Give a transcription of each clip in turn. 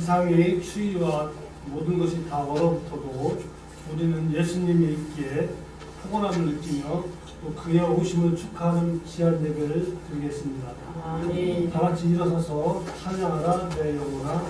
세상의 추위와 모든 것이 다 얼어붙어도 우리는 예수님이 있기에 포근함을 느끼며 또 그의 오심을 축하하는 귀한 예배를 드리겠습니다. 아멘. 다 같이 일어서서 찬양하라 내 영혼아.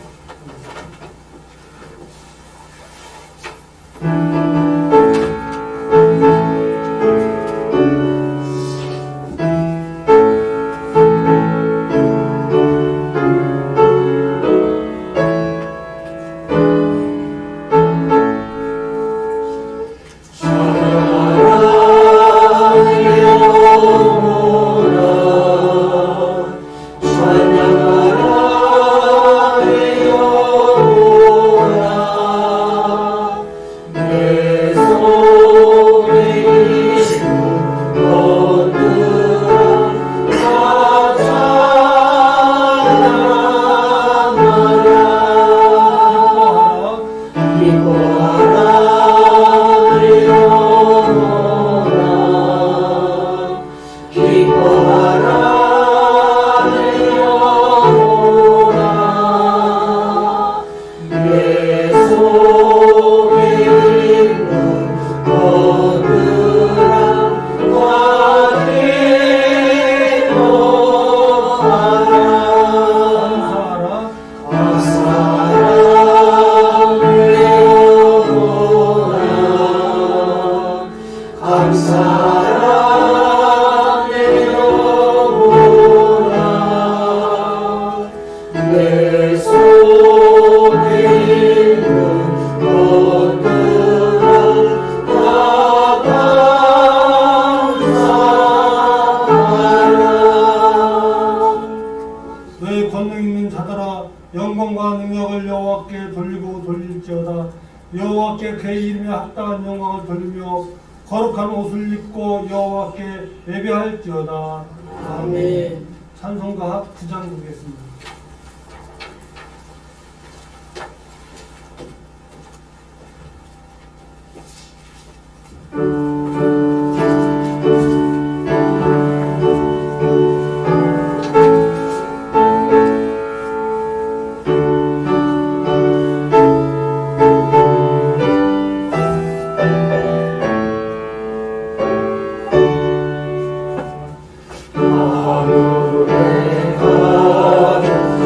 영광과 능력을 여호와께 돌리고 돌릴지어다. 여호와께 그의 이름에 합당한 영광을 돌리며 거룩한 옷을 입고 여호와께 예배할지어다. 아멘. 찬송가 9장 보겠습니다. 하늘에 가득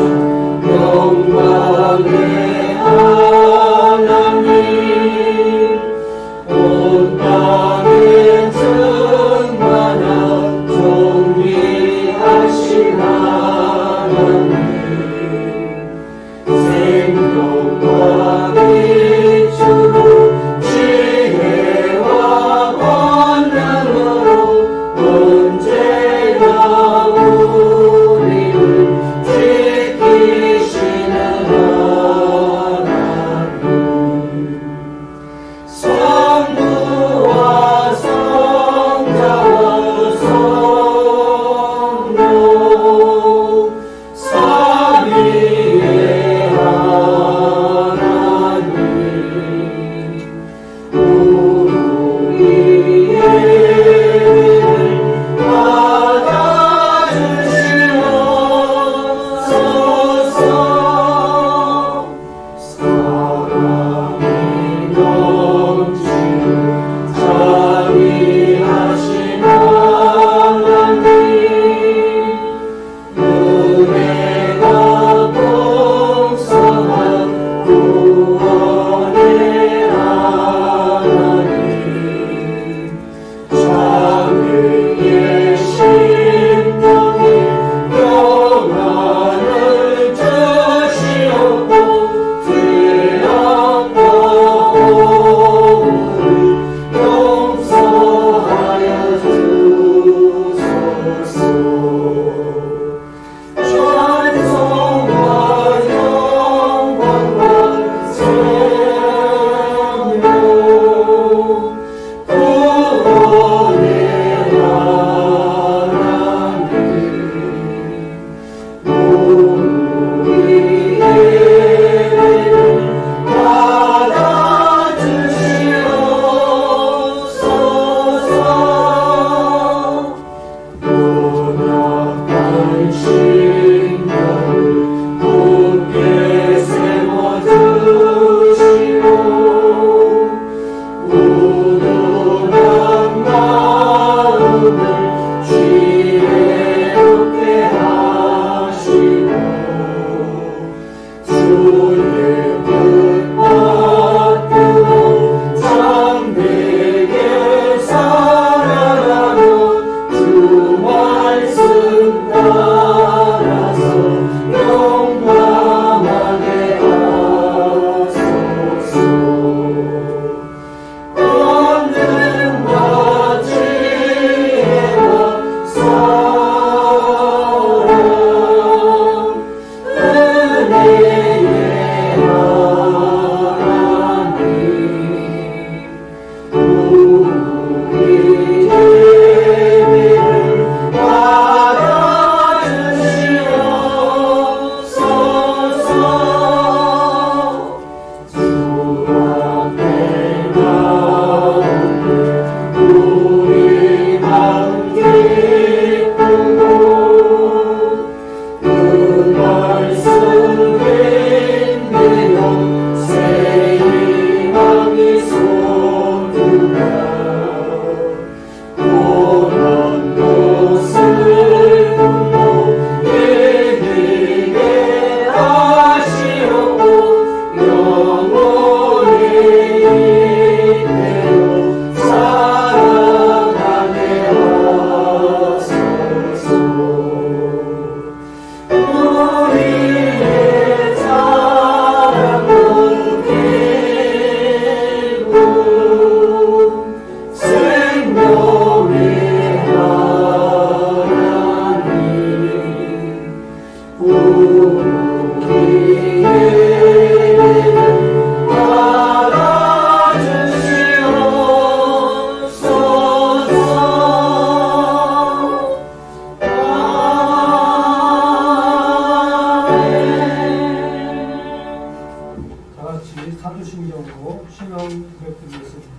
사도신경으로 신앙 고백드리겠습니다.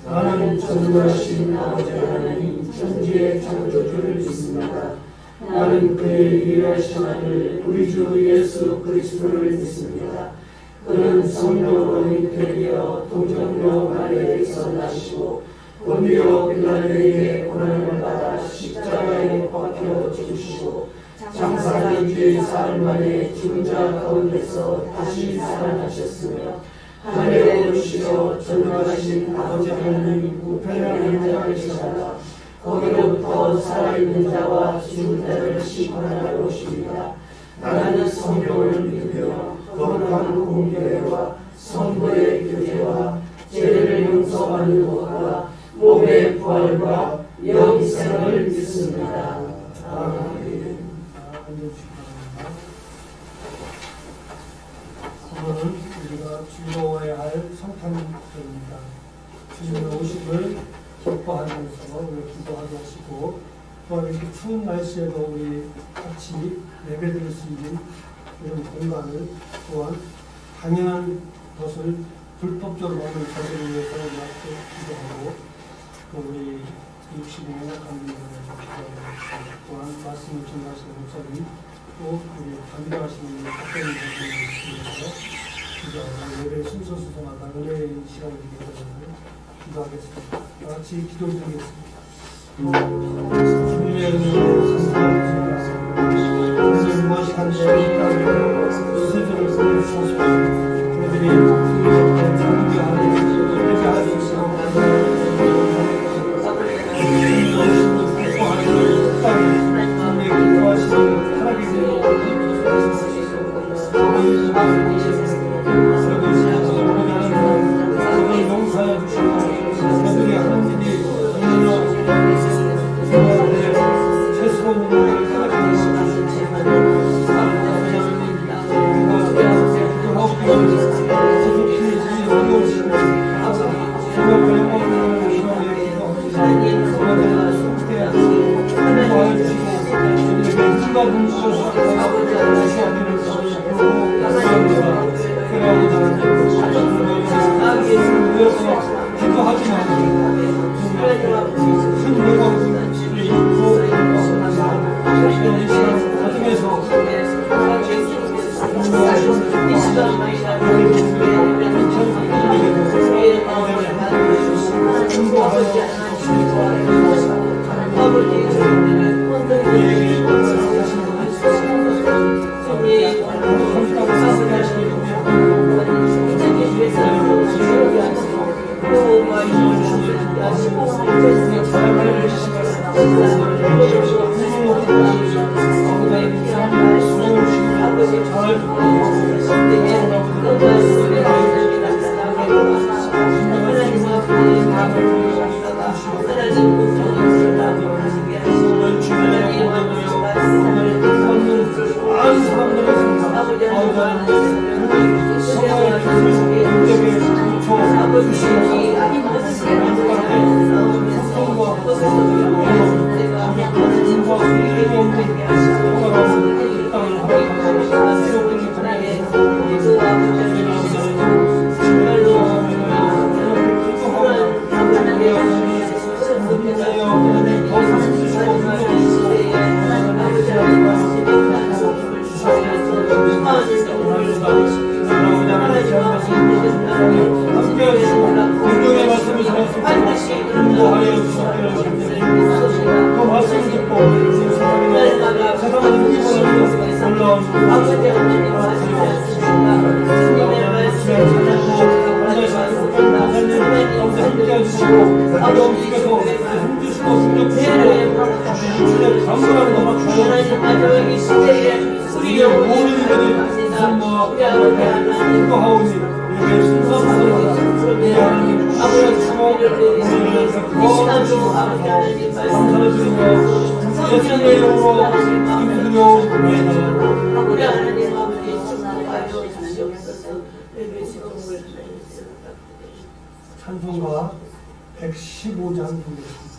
나는 전능하신 아버지 하나님 천지의 창조주를 믿습니다. 나는 그의 유일하신 아들 우리 주 예수 그리스도를 믿습니다. 그는 성령으로 잉태되어 동정녀 마리아에게서 나시고 본디오 빌라도에게 고난을 받아 십자가에 못 박혀 죽으시고 장사한 뒤 사흘 만에 죽은 자 가운데서 다시 살아나셨으며 하늘에 오르시어 전능하신 아버지 하나님 우편에 앉아 계시다가 거기로부터 살아있는 자와 죽은 자를 심판하러 오십니다. 나는 성령을 믿으며 거룩한 공교회와 성도의 교제와 죄를 용서받는 것과 몸의 부활과 영생을 믿습니다. 아멘. 오늘은 우리가 즐거워야 할 성탄절입니다. 주님의 오심을 기뻐하면서 우리 기도하게 하시고, 또한 이렇게 추운 날씨에도 우리 같이 예배드릴 수 있는 이런 공간을, 또한 당연한 것을 불법적으로 먹는 자들을 위해서 우리 기도하고, 또 우리 60인의 감리를 기도하고, 또한 말씀을 전하시는 목사님, 또 우리 감리하시는 박사님들을 위해서 기도하고, 예배 순서 수송하다 은혜의 시간을 위해서 기도하겠습니다. 다 같이 기도를 드리겠습니다. 주님의 은혜로 감사합니다. 주님 무엇이든지 이 땅에 수세들을 보내주셔서 저희들이 주님의 존경하는 예배할 수 있도록 예수님의 이름으로 기도드려 찬송가 115장 보겠습니다.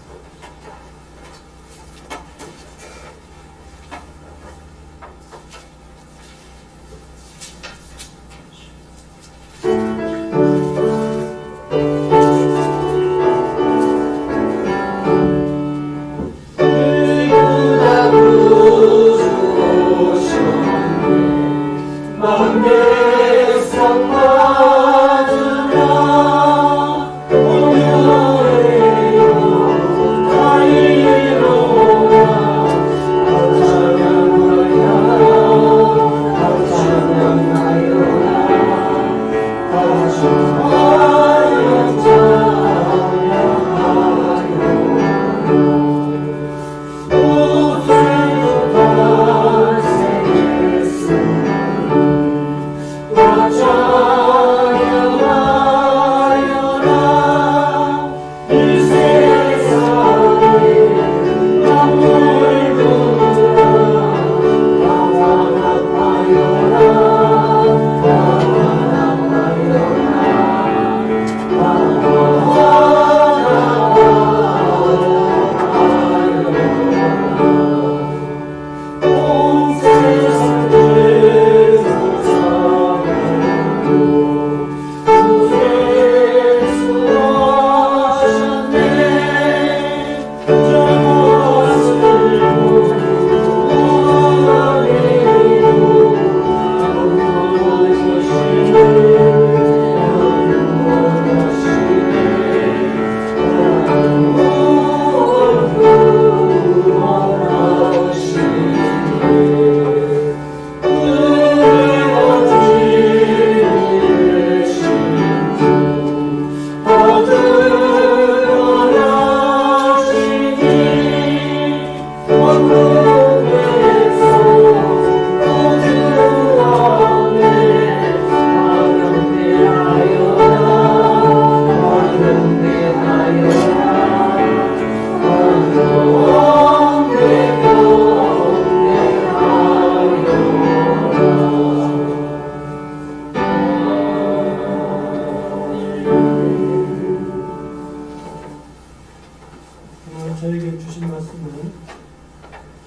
저에게 주신 말씀은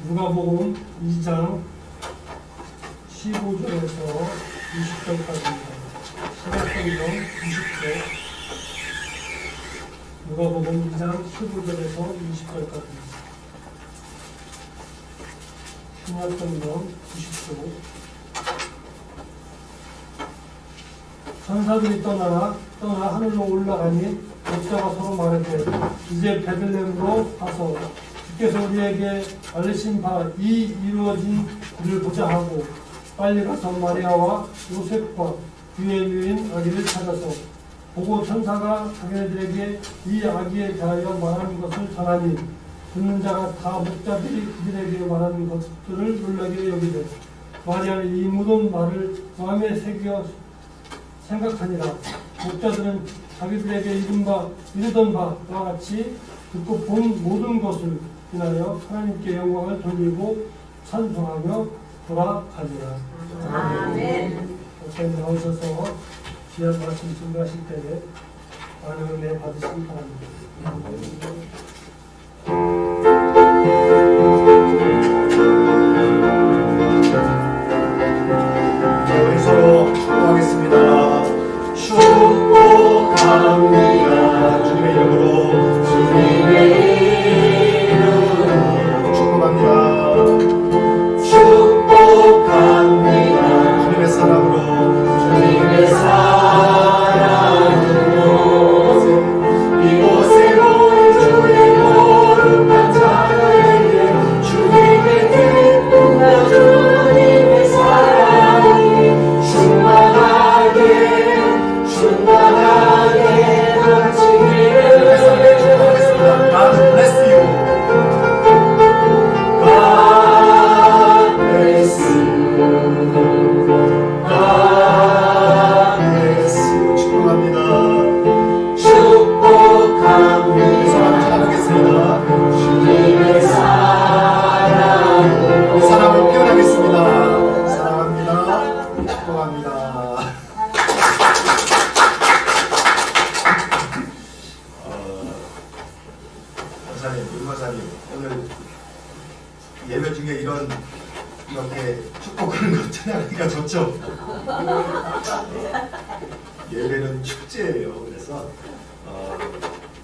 누가복음 2장 15절에서 20절까지입니다. 신약성경 20절, 누가복음 2장 15절에서 20절까지입니다. 신약성경 20절. 천사들이 떠나 하늘로 올라가니 목자가 서로 말하되 이제 베들레헴으로 가서 주께서 우리에게 알리신 바 이 이루어진 일을 보자 하고 빨리 가서 마리아와 요셉과 그의 유인 아기를 찾아서 보고 천사가 자기네들에게 이 아기에 대하여 말하는 것을 전하니 듣는 자가 다 목자들이 그들에게 말하는 것들을 놀라게 여기되 마리아는 이 모든 말을 마음에 새겨 생각하니라. 목자들은 자기들에게 이르던 바와 같이 듣고 본 모든 것을 인하여 하나님께 영광을 돌리고 찬송하며 돌아가니라. 아멘. 옆에 나오셔서 귀한 말씀 증거하실 때에 많은 은혜 받으시기 바랍니다. 우리 서로 축복하겠습니다. 축복합니다. 주님의 이름으로 축복합니다. 축복합니다. 주님의 사랑으로 이곳에 온 주의 그런 거 찬양하니까 좋죠. 예배는 축제예요. 그래서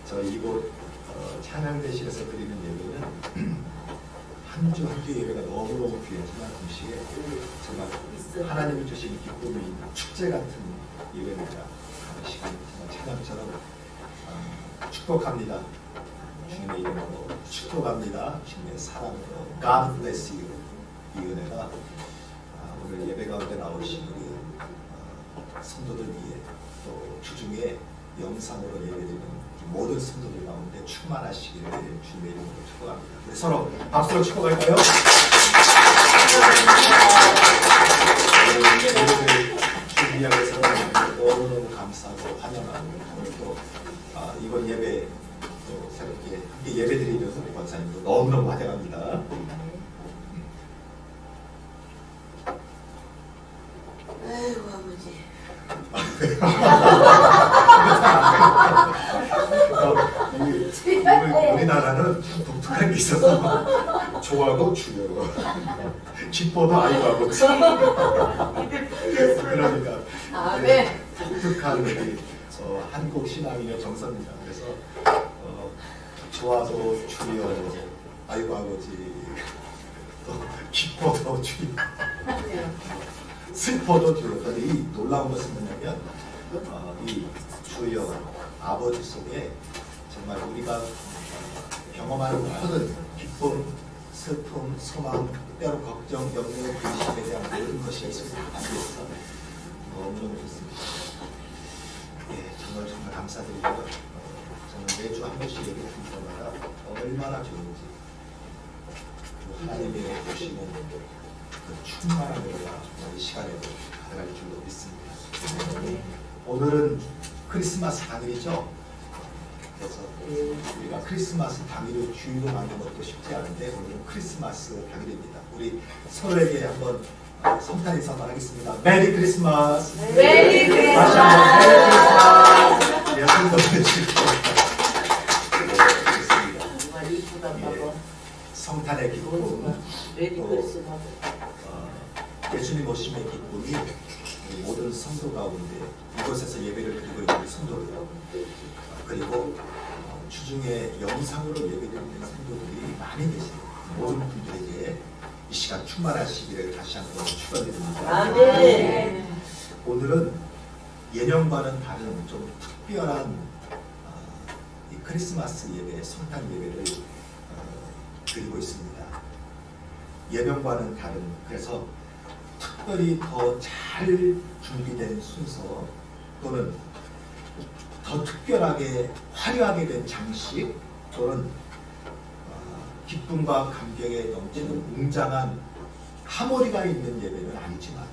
저희 이곳 찬양대실에서 드리는 예배는 한 주 한 주 예배가 너무너무 귀하지만 동시에 정말 하나님이 주신 기쁨이 축제 같은 예배입니다. 그 시간 정말 찬양처럼 축복합니다. 주님의 이름으로 축복합니다. 주님의 사랑으로 God bless you. 이 은혜가 오늘 예배 가운데 나오신 우리 성도들 위해 또 주중에 영상으로 예배드리는 모든 성도들 가운데 충만하시기를 주님의 이름으로 축복합니다. 우리 서로 박수로 축복할까요? 예배를 준비하기 위해서 너무너무 감사하고 환영하고 오늘 또 이번 예배 또 새롭게 함께 예배드리면서 우리 권사님도 너무너무 환영합니다. 아이고 아버지. 우리나라는 참 독특한 게 있어서 좋아하고 죽여 기뻐도 아이고 그러니까 아멘. 독특한 우리 한국 신앙인의 정서입니다. 그래서 좋아도 주여 아이고 아버지 또 기뻐도 주여 슬퍼도 주여. 그런데 이 놀라운 것은 뭐냐면 이 주여 아버지 속에 정말 우리가 경험하는 모든 기쁨, 슬픔, 소망, 때로 걱정, 염려, 근심에 대한 모든 것이 있어서 담겨있어 너무너무 좋습니다. 예, 정말 감사드리고 저는 매주 한 번씩 예배 드릴 때마다 얼마나 좋은지 하나님의 주시는 그 충만한 은혜가 이 시간에도 가득할 줄로 믿습니다. 오늘은 크리스마스 당일이죠. 그래서 우리가 크리스마스 당일을 주일로 만든 것도 쉽지 않은데 오늘은 크리스마스 당일입니다. 우리 서로에게 한번 성탄 인사 한번 하겠습니다. 메리 크리스마스. 메리 크리스마스. 다시 한번 메리 크리스마스. 예, 손 들어주시고. 정말 이쁘다 봐봐. 성탄의 기쁨. 메리 또 크리스마스. 예수님 오심의 기쁨이 모든 성도 가운데 이곳에서 예배를 드리고 있는 성도들 그리고 주중에 영상으로 예배드리는 성도들이 많이 계십니다. 모든 분들에게 이 시간 충만하시기를 다시 한번 축원드립니다. 아멘. 오늘은 예년과는 다른 좀 특별한 이 크리스마스 예배, 성탄 예배를 드리고 있습니다. 예년과는 다른 그래서 특별히 더 잘 준비된 순서 또는 더 특별하게 화려하게 된 장식 또는 기쁨과 감격에 넘치는 웅장한 하모니가 있는 예배는 아니지만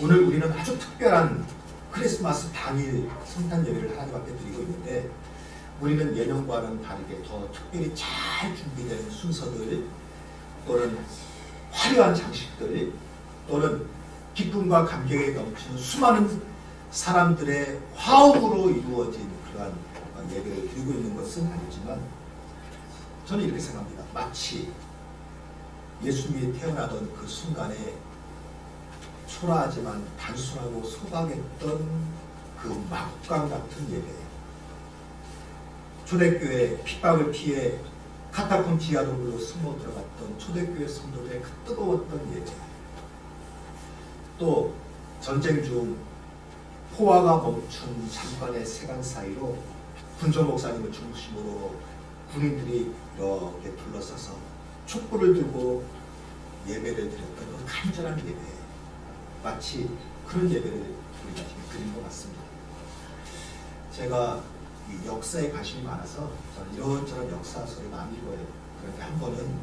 오늘 우리는 아주 특별한 크리스마스 당일 성탄 예배를 하나님 앞에 드리고 있는데 우리는 예년과는 다르게 더 특별히 잘 준비된 순서들 또는 화려한 장식들 또는 기쁨과 감격에 넘치는 수많은 사람들의 화음으로 이루어진 그러한 예배를 드리고 있는 것은 아니지만 저는 이렇게 생각합니다. 마치 예수님이 태어나던 그 순간에 초라하지만 단순하고 소박했던 그 막강 같은 예배 초대교회 핍박을 피해 카타콤 지하동굴로 숨어 들어갔던 초대교회 성도들의 그 뜨거웠던 예배 또 전쟁 중 포화가 멈춘 잠깐의 세간 사이로 군조 목사님을 중심으로 군인들이 이렇게 둘러서서 촛불을 들고 예배를 드렸던 그 간절한 예배 마치 그런 예배를 우리가 지금 드린 것 같습니다. 제가 이 역사에 관심이 많아서 저는 이런저런 역사서를 많이 읽어요. 그런데 한 번은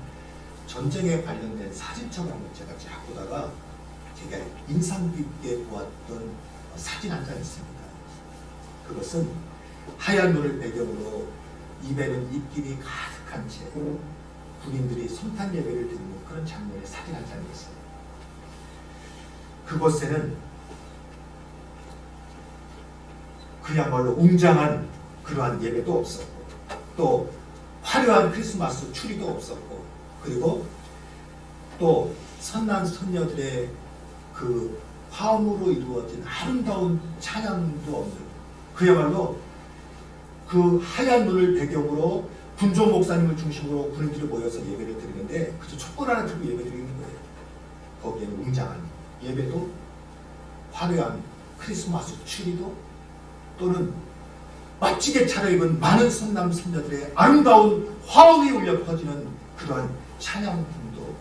전쟁에 관련된 사진첩을 한번 제가 쫙 보다가 되게 인상 깊게 보았던 사진 한 장 있습니다. 그것은 하얀 눈을 배경으로 입에는 입김이 가득한 채 군인들이 성탄 예배를 드리는 그런 장면의 사진 한 장이었어요. 그곳에는 그야말로 웅장한 그러한 예배도 없었고 또 화려한 크리스마스 추리도 없었고 그리고 또 선남 선녀들의 그 화음으로 이루어진 아름다운 찬양도 없는, 그야말로 그 하얀 눈을 배경으로 군조 목사님을 중심으로 군인들이 모여서 예배를 드리는데 그저 촛불 하나 들고 예배 드리는 거예요. 거기에는 웅장한 예배도, 화려한 크리스마스 추리도, 또는 멋지게 차려입은 많은 선남 선녀들의 아름다운 화음이 울려 퍼지는 그러한 찬양품도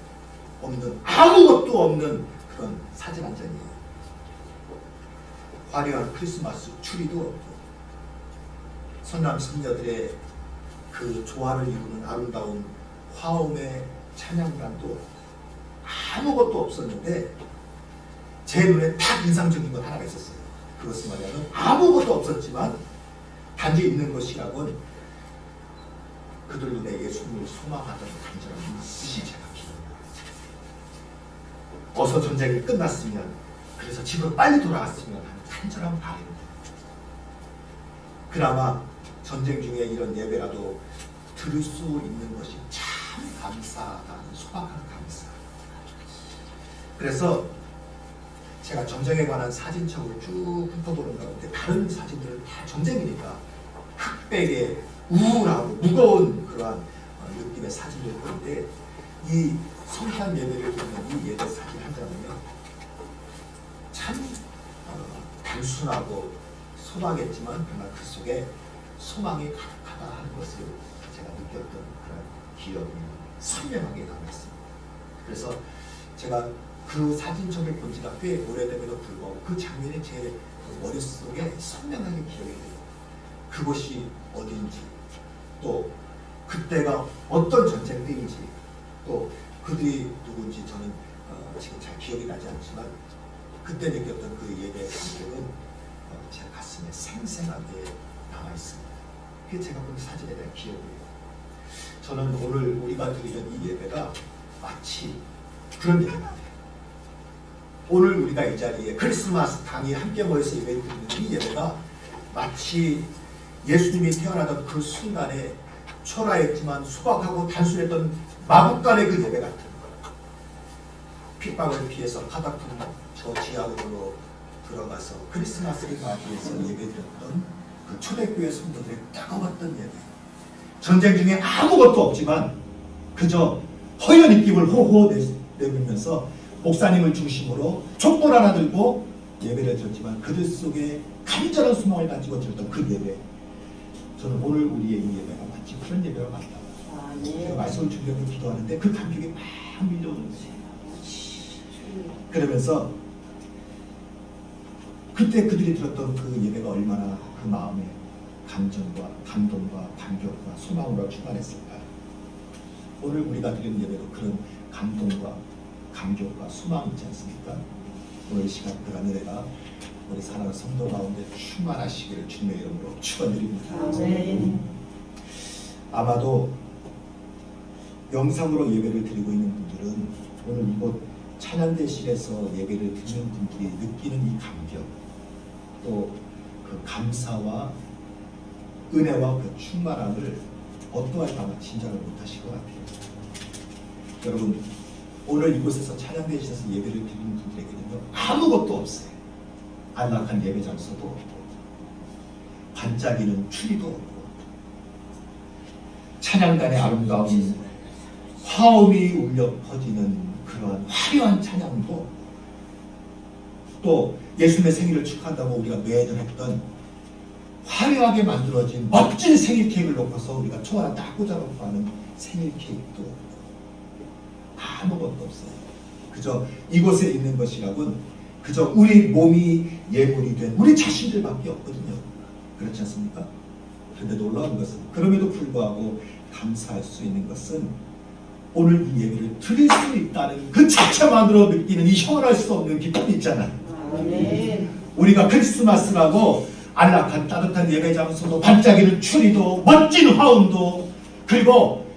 없는, 아무것도 없는 그런 사진 한 장이에요. 화려한 크리스마스 추리도 없고, 선남 선녀들의 그 조화를 이루는 아름다운 화음의 찬양단도 아무것도 없었는데, 제 눈에 딱 인상적인 것 하나가 있었어요. 그것은 뭐냐면, 아무것도 없었지만 단지 있는 것이라곤 그들 눈에 예수님을 소망하던 간절한 뜻이 제가 기억나요. 어서 전쟁이 끝났으면, 그래서 집으로 빨리 돌아왔으면 하는 간절한 바람입니다. 그나마 전쟁 중에 이런 예배라도 들을 수 있는 것이 참 감사하다는 소박한 감사. 그래서 제가 전쟁에 관한 사진첩을 쭉 훑어보는 가운데 다른 사진들은 다 전쟁이니까 흑백의 우울하고 무거운 그러한 느낌의 사진을 보는데, 이 성탄 예배를 보는 이 예배 사진 한 장은요, 참 단순하고 소박했지만 그러나 그 속에 소망이 가득하다 하는 것을 제가 느꼈던 그런 기억이 선명하게 남았습니다. 그래서 제가 그 사진첩을 본 지가 꽤 오래됨에도 불구하고 그 장면이 제 머릿속에 선명하게 기억이 돼요. 그곳이 어딘지, 또 그때가 어떤 전쟁 때인지, 또 그들이 누군지 저는 지금 잘 기억이 나지 않지만 그때 느꼈던 그 예배의 감격은 제 가슴에 생생하게 남아있습니다. 그게 제가 본 사진에 대한 기억이에요. 저는 오늘 우리가 드리는 이 예배가 마치 그런 예배 같아요. 오늘 우리가 이 자리에 크리스마스 당이 함께 모여서 예배를 드리는 이 예배가 마치 예수님이 태어나던 그 순간에 초라했지만 소박하고 단순했던 마국간의 그 예배 같은 거. 핍박을 피해서 가다픈 저 지하으로 들어가서 크리스마스를 맞이해서 예배드렸던 그 초대교회 성도들의 따가웠던 예배. 전쟁 중에 아무것도 없지만 그저 허연 입김을 호호 내밀면서 목사님을 중심으로 촛불 하나 들고 예배를 드렸지만 그들 속에 간절한 소망을 가지고 드렸던 그 예배. 저는 오늘 우리의 이 예배가 마치 그런 예배가 같다. 제가 말씀을 주려고 기도하는데 그 감격이 막 밀려오는 거예요. 그러면서 그때 그들이 들었던 그 예배가 얼마나 그 마음에 감정과 감동과 감격과 소망으로 충만했을까. 오늘 우리가 드리는 예배도 그런 감동과 감격과 소망이 있지 않습니까? 오늘 이 시간 그 은혜가 우리 사랑하는 성도 가운데 충만하시기를 주님의 이름으로 축원드립니다. 아마도 영상으로 예배를 드리고 있는 분들은 오늘 이곳 찬양대실에서 예배를 드리는 분들이 느끼는 이 감격, 또 그 감사와 은혜와 그 충만함을 어떠할까 아마 짐작을 못하실 것 같아요. 여러분, 오늘 이곳에서 찬양대실에서 예배를 드리는 분들에게는요, 아무것도 없어요. 안락한 예배 장소도 없고, 반짝이는 추리도 없고, 찬양단의 아름다운 화음이 울려 퍼지는 그러한 화려한 찬양도 없고, 또 예수님의 생일을 축하한다고 우리가 매년 했던 화려하게 만들어진 멋진 생일 케이크를 놓고서 우리가 총 하나 딱 꽂아놓고 하는 생일 케이크도 없고, 아무것도 없어요. 그저 이곳에 있는 것이라곤 그저 우리 몸이 예물이 된 우리 자신들밖에 없거든요. 그렇지 않습니까? 그런데 놀라운 것은 그럼에도 불구하고 감사할 수 있는 것은 오늘 이 예배를 드릴 수 있다는 그 자체만으로 느끼는 이 형언할 수 없는 기쁨이 있잖아요. 우리가 크리스마스라고 안락한 따뜻한 예배 장소도 반짝이는 추리도 멋진 화음도 그리고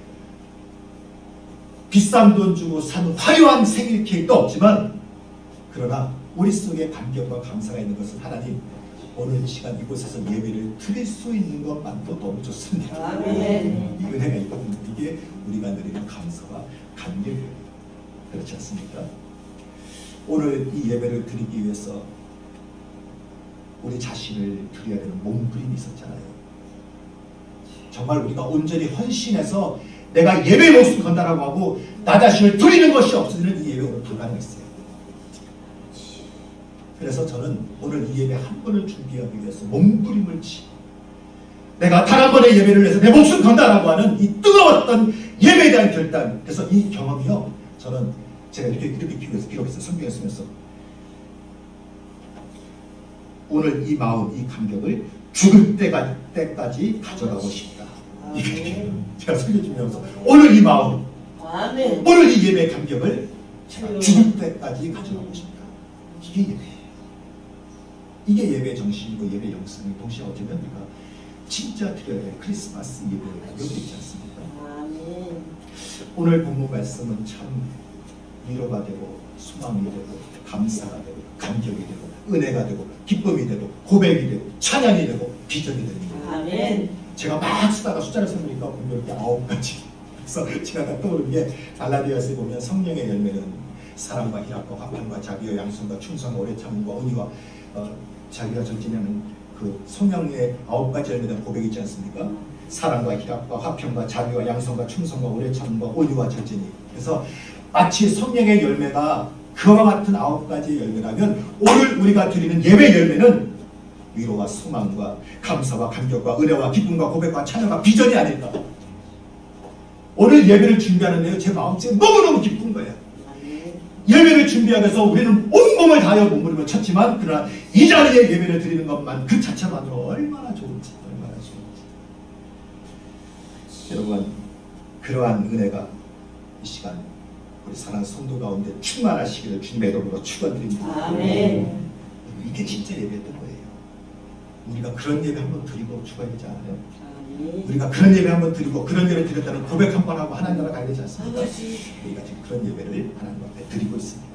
비싼 돈 주고 산 화려한 생일 케이크도 없지만, 그러나 우리 속에 감격과 감사가 있는 것은 하나님 오늘 이 시간 이곳에서 예배를 드릴 수 있는 것만도 너무 좋습니다. 이 은혜가 있거든요. 이게 우리가 누리는 감사와 감격이에요. 그렇지 않습니까? 오늘 이 예배를 드리기 위해서 우리 자신을 드려야 되는 몸부림이 있었잖아요. 정말 우리가 온전히 헌신해서 내가 예배의 목숨 건다라고 하고 나 자신을 드리는 것이 없으면 이 예배 오늘 불가능했어요. 그래서 저는 오늘 이 예배 한 번을 준비하기 위해서 몸부림을 치고 내가 단 한 번의 예배를 위해서 내 목숨 건다라고 하는 이 뜨거웠던 예배에 대한 결단. 그래서 이 경험이요, 저는 제가 이렇게 기록했어요. 성경에 쓰면서 오늘 이 마음, 이 감격을 죽을 때까지 가져가고 싶다. 이게 제가 설교 중이면서 오늘 이 마음, 아멘. 오늘 이 예배의 감격을 제가 죽을 때까지 가져가고 싶다. 이게 예배예요. 이게 예배의 정신이고 예배의 영성이 동시에 어쩌면 우리가 진짜 드려야 할 크리스마스 예배의 감격이 있지 않습니까? 아멘. 오늘 본문 말씀은 참 위로가 되고 소망이 되고 감사가 되고 감격이 되고 은혜가 되고 기쁨이 되고 고백이 되고 찬양이 되고 비전이 됩니다. 아멘. 제가 막 쓰다가 숫자를 세보니까 보면 이렇게 9가지. 그래서 제가 다 떠오르는 게 갈라디아서에 보면 성령의 열매는 사랑과 희락과 화평과 자비와 양선과 충성과 오래 참음과 은혜와 자기가 전진하는 그 성령의 9가지 열매에 대한 고백이 있지 않습니까? 사랑과 희락과 화평과 자비와 양선과 충성과 오래 참음과 온유와 절제니. 그래서 마치 성령의 열매가 그와 같은 9가지 열매라면 오늘 우리가 드리는 예배 열매는 위로와 소망과 감사와 감격과 은혜와 기쁨과 고백과 찬양과 비전이 아닐까. 오늘 예배를 준비하는데요, 제 마음속에 너무너무 기쁜 거예요. 예배를 준비하기 위해서 우리는 온몸을 다하여 몸부림을 쳤지만 그러나 이 자리에 예배를 드리는 것만 그 자체만으로 얼마나 좋은지, 얼마나 좋은지. 여러분, 그러한 은혜가 이 시간 우리 사랑하는 성도 가운데 충만하시기를 주님의 이름으로 축원드립니다. 아멘. 이게 진짜 예배였던 거예요. 우리가 그런 예배 한번 드리고 죽어야 되지 않아요? 아멘. 우리가 그런 예배 한번 드리고 그런 예배 드렸다는 고백 한번 하고 하나님 나라 가야 되지 않습니까? 우리가 지금 그런 예배를 하나님 앞에 드리고 있습니다.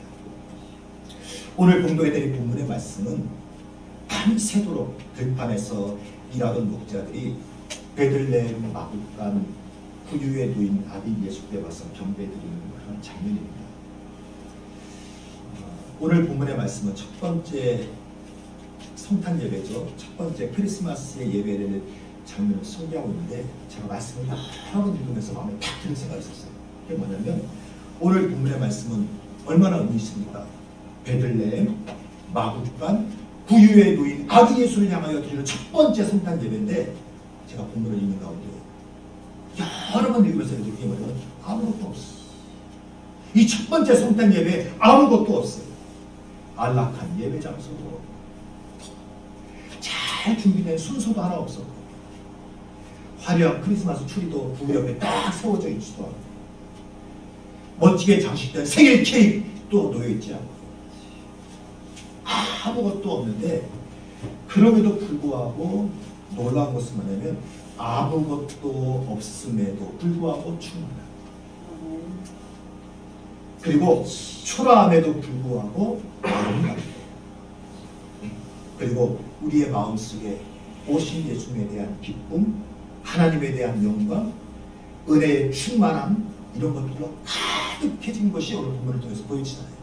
오늘 공동에 드릴 본문의 말씀은 밤새도록 들판에서 일하던 목자들이 베들레헴 마구간 구유에 누인 아비 예수께 와서 경배드리는 그런 장면입니다. 오늘 본문의 말씀은 첫 번째 성탄 예배죠. 첫 번째 크리스마스의 예배를 장면을 소개하고 있는데 제가 말씀을 여러 번 읽으면서 마음에 탁 드는 생각이 있었어요. 그게 뭐냐면 오늘 본문의 말씀은 얼마나 의미 있습니까? 베들레헴 마구간 구유에 누인 아기 예수를 향하여 드리는 첫 번째 성탄 예배인데 제가 본문을 읽는 가운데 여러 번 읽으면서 느끼게 뭐냐면 아무것도 없어요. 이 첫 번째 성탄 예배에 아무것도 없어요. 안락한 예배 장소도 잘 준비된 순서도 하나 없었고 화려한 크리스마스 추리도 그 옆에 딱 세워져 있지도 않고 멋지게 장식된 생일 케이크도 놓여있지 않고 아무것도 없는데 그럼에도 불구하고 놀라운 것은 뭐냐면 아무것도 없음에도 불구하고 충만하다. 그리고 초라함에도 불구하고 아름답다. 그리고 우리의 마음속에 오신 예수님에 대한 기쁨, 하나님에 대한 영광, 은혜의 충만함 이런 것들로 가득해진 것이 오늘 본문을 통해서 보여지잖아요.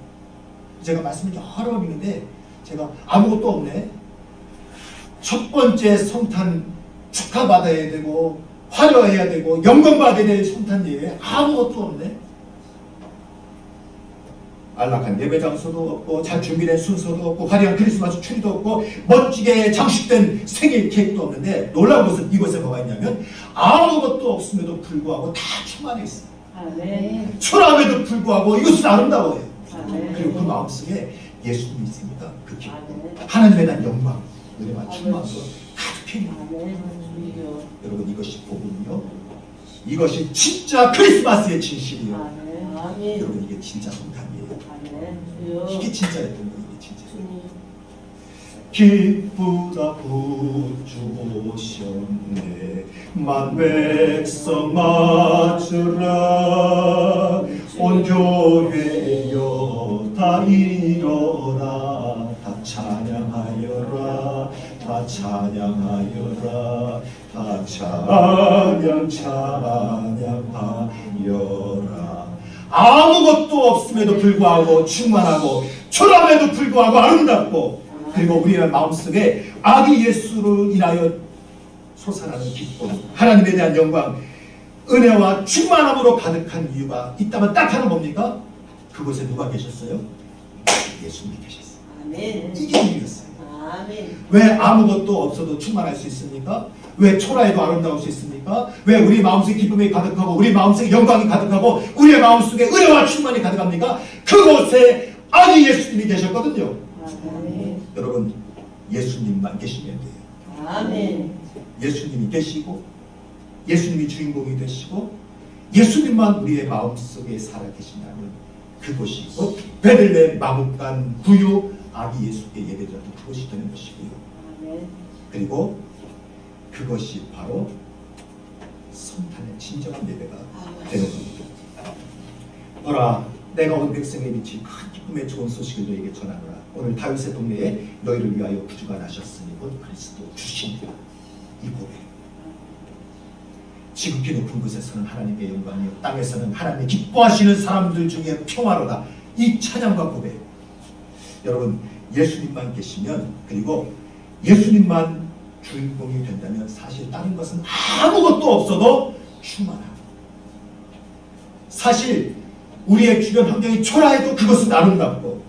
제가 말씀을 여러 번 읽는데 제가 아무것도 없네. 첫 번째 성탄 축하받아야 되고 화려해야 되고 영광받아야 될 성탄 예배 아무것도 없네. 안락한 예배 장소도 없고 잘 준비된 순서도 없고 화려한 크리스마스 추리도 없고 멋지게 장식된 생일 케이크도 없는데 놀라운 것은 이곳에 뭐가 있냐면 아무것도 없음에도 불구하고 다 충만해 있어요. 아멘. 초라함에도 불구하고 이것은 아름다워요. 아멘. 그리고 그 마음속에 예수님이 있습니다. 그 기쁨, 아멘. 하나님에 대한 영광, 은혜와 충만으로 가득해 있는 거예요. 아멘. 주여. 여러분 이것이 복음이요. 이것이 진짜 크리스마스의 진실이요. 아멘. 아멘. 여러분 이게 진짜 성탄이에요. 아멘. 주여. 이게 진짜였던 거예요. 이게 진짜. 주님. 기쁘다 구주 오셨네 만 백성 맞으라 온 교회여 다 일어라 다 찬양하여라 다 찬양하여라 다 찬양하여라 아무것도 없음에도 불구하고 충만하고 초라함에도 불구하고 아름답고 그리고 우리의 마음속에 아기 예수로 인하여 솟아나는 기쁨, 하나님에 대한 영광, 은혜와 충만함으로 가득한 이유가 있다면 딱 하나 뭡니까? 그곳에 누가 계셨어요? 예수님이 계셨어요. 아멘. 이게 이유였어요. 아멘. 왜 아무것도 없어도 충만할 수 있습니까? 왜 초라해도 아름다울 수 있습니까? 왜 우리 마음속에 기쁨이 가득하고 우리 마음속에 영광이 가득하고 우리의 마음속에 은혜와 충만이 가득합니까? 그곳에 아기 예수님이 계셨거든요. 아멘. 여러분, 예수님만 계시면 돼요. 아멘. 예수님이 계시고 예수님이 주인공이 되시고 예수님만 우리의 마음속에 살아계신다면 그곳이 곧 베들레헴 마국간 구유 아기 예수께 예배드렸던 그것이 되는 것이고요. 아멘. 그리고 그것이 바로 성탄의 진정한 예배가 되는 겁니다. 보라, 내가 온 백성에 미친 큰 기쁨의 좋은 소식을 너에게 전하노라. 오늘 다윗의 동네에 너희를 위하여 구주가 나셨으니 곧 그리스도 주시니라. 이 고백. 지극히 높은 곳에서는 하나님의 영광이요 땅에서는 하나님의 기뻐하시는 사람들 중에 평화로다. 이 찬양과 고백. 여러분, 예수님만 계시면 그리고 예수님만 주인공이 된다면 사실 다른 것은 아무것도 없어도 충만하고 사실 우리의 주변 환경이 초라해도 그것은 아름답고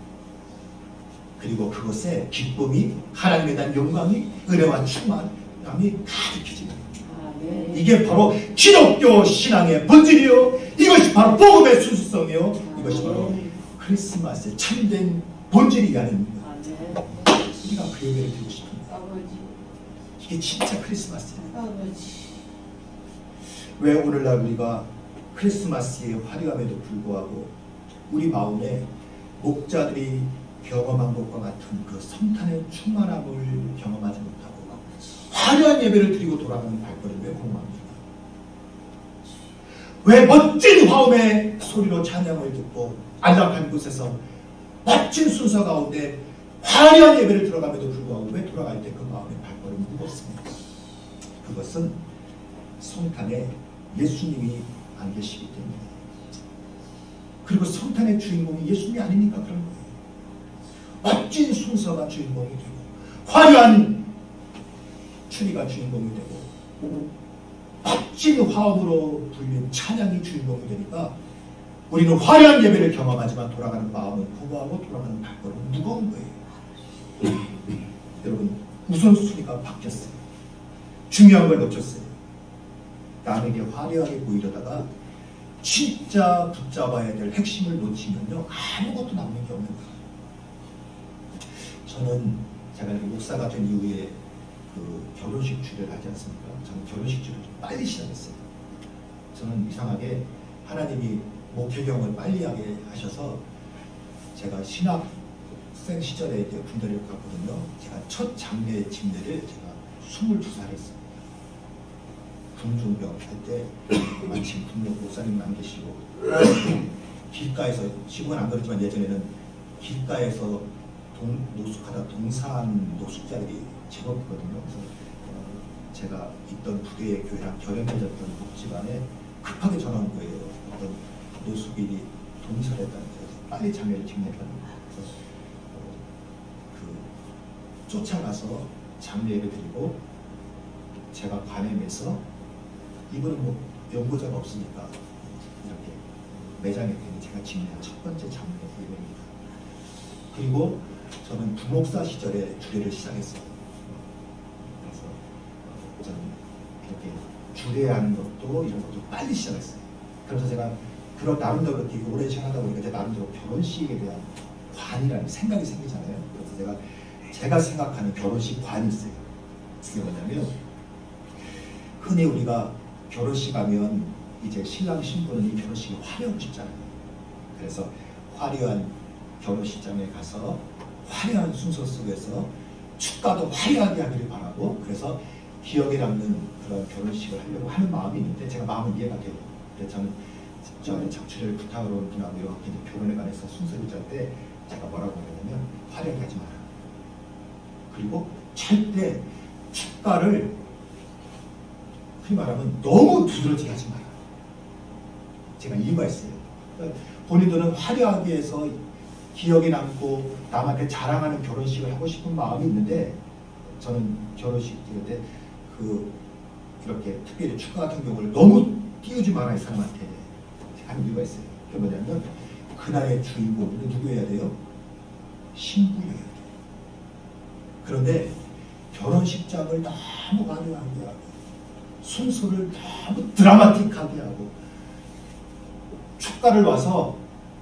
그리고 그것에 기쁨이 하나님에 대한 영광이 은혜와 충만함이 가득해집니다. 아멘. 이게 바로 기독교 신앙의 본질이요 이것이 바로 복음의 순수성이요 이것이 바로 크리스마스의 참된 본질이 아닙니까? 아멘. 우리가 그 예배를 드리고 싶습니다. 아버지. 이게 진짜 크리스마스예요. 아버지. 왜 오늘날 우리가 크리스마스의 화려함에도 불구하고 우리 마음에 목자들이 경험한 것과 같은 그 성탄의 충만함을 경험하지 못하고 화려한 예배를 드리고 돌아가는 발걸음 왜 공허합니까? 왜 멋진 화음의 소리로 찬양을 듣고 안락한 곳에서 멋진 순서 가운데 화려한 예배를 들어감에도 불구하고 왜 돌아갈 때 그 마음의 발걸음이 무겁습니까? 그것은 성탄에 예수님이 안 계시기 때문에 그리고 성탄의 주인공이 예수님이 아니니까 그런 거예요. 멋진 순서가 주인공이 되고 화려한 추리가 주인공이 되고 멋진 화음으로 불린 찬양이 주인공이 되니까 우리는 화려한 예배를 경험하지만 돌아가는 마음은 고고하고 돌아가는 발걸음은 무거운 거예요. 여러분, 우선순위가 바뀌었어요. 중요한 걸 놓쳤어요. 남에게 화려하게 보이려다가 진짜 붙잡아야 될 핵심을 놓치면요 아무것도 남는 게 없는 거예요. 저는 제가 목사가 된 이후에 그 결혼식 주례를 하지 않습니까? 저는 결혼식 주례를 좀 빨리 시작했어요. 저는 이상하게 하나님이 목회경을 빨리 하게 하셔서 제가 신학생 시절에 이제 군대를 갔거든요. 제가 첫 장례 집례를 제가 22살에 했어요. 군중병 할때 마침 분명 목사님 안 계시고 길가에서 지금은 안 그렇지만 예전에는 길가에서 노숙하다 동사한 노숙자들이 제법 있거든요. 그래서 제가 있던 부대의 교회랑 결연해졌던 목집안에 급하게 전화 온 거예요. 어떤 노숙인이 동살했다는 거예요. 빨리 장례를 집례했다는 거예요. 그래서 쫓아가서 장례를 드리고 제가 관행해서 이분은 뭐 연고자가 없으니까 이렇게 매장에 되니 제가 집례한 첫 번째 장례가 이분입니다. 그리고 저는 부목사 시절에 주례를 시작했어요. 그래서 저는 이렇게 주례하는 것도 이런 것도 빨리 시작했어요. 그래서 제가 그런 나름대로 이렇게 오래 시작하다 보니까 제 나름대로 결혼식에 대한 관이라는 생각이 생기잖아요. 그래서 제가 생각하는 결혼식 관이 있어요. 그게 뭐냐면 흔히 우리가 결혼식 하면 이제 신랑 신부는 이 결혼식이 화려하고 싶잖아요. 그래서 화려한 결혼식장에 가서 화려한 순서 속에서 축가도 화려하게 하기를 바라고 그래서 기억에 남는 그런 결혼식을 하려고 하는 마음이 있는데 제가 마음은 이해가 돼요. 그래서 저는 장추를 부탁을 온 분하고 이렇게 결혼에 관해서 순서를 짤 때 제가 뭐라고 그러냐면 화려하게 하지 마라. 그리고 절대 축가를 흔히 말하면 너무 두드러지게 하지 마라. 제가 이유가 있어요. 본인들은 화려하게 해서 기억에 남고 남한테 자랑하는 결혼식을 하고 싶은 마음이 있는데, 저는 결혼식 찍을 때 이렇게 특별히 축가 같은 경우를 너무 띄우지 마라 이 사람한테 하는 이유가 있어요. 그게 뭐냐면 그날의 주인공은 누구여야 돼요? 신부여야 돼요. 그런데 결혼식장을 너무 화려하게 하고 순서를 너무 드라마틱하게 하고 축가를 와서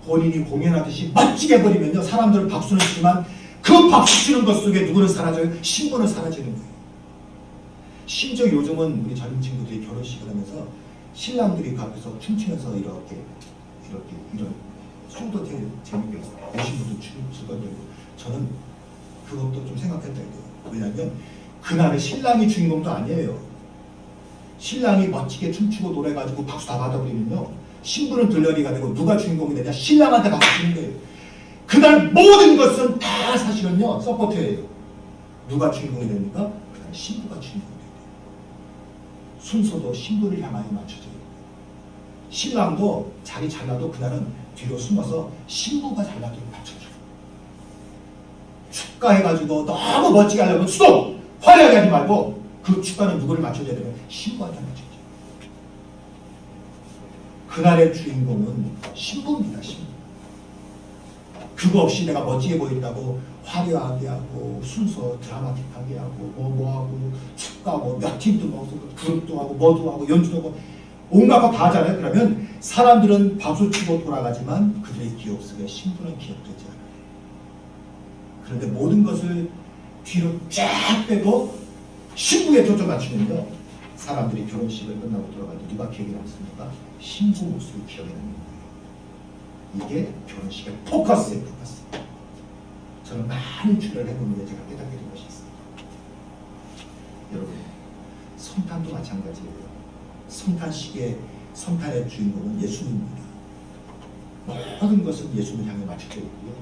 본인이 공연하듯이 멋지게 해버리면요, 사람들은 박수는 치지만 그 박수 치는 것 속에 누구는 사라져요? 신부는 사라지는 거예요. 심지어 요즘은 우리 젊은 친구들이 결혼식을 하면서 신랑들이 그 앞에서 춤추면서 이런 쇼도 재밌게 오신 분도 춤출 건데, 저는 그것도 좀 생각했다 이거예요. 왜냐하면 그날은 신랑이 주인공도 아니에요. 신랑이 멋지게 춤추고 노래가지고 박수 다 받아버리면요, 신부는 들러리가 되고 누가 주인공이 되냐? 신랑한테 박수 치는 거예요. 그날 모든 것은 다 사실은요 서포트예요. 누가 주인공이 됩니까? 그날 신부가 주인공이 돼요. 순서도 신부를 향하여 맞춰져요. 신랑도 자기 잘나도 그날은 뒤로 숨어서 신부가 잘나도록 맞춰줘요. 축가해가지고 너무 멋지게 하려면 스톱! 화려하게 하지 말고 그 축가는 누구를 맞춰줘야 되면 신부한테 맞춰줘요. 그날의 주인공은 신부입니다. 신부. 그거 없이 내가 멋지게 보인다고 화려하게 하고 순서 드라마틱하게 하고 뭐하고 축가 몇 팀도 뭐 그룹도 하고 뭐도 하고 연주도 하고 온갖 거 다 하잖아요. 그러면 사람들은 박수치고 돌아가지만 그들의 기억 속에 신부는 기억되지 않아요. 그런데 모든 것을 뒤로 쫙 빼고 신부에 초점 맞추면요, 사람들이 결혼식을 끝나고 돌아갈 때 누가 기억에 남습니까? 신부 모습이 기억에 남는 거예요. 이게 결혼식의 포커스예요. 포커스. 저는 많은 출연을 해보는데 제가 깨닫게 된 것이 있어요. 여러분, 성탄도 마찬가지예요. 성탄의 주인공은 예수님입니다. 모든 것은 예수님을 향해 맞춰져 있고요,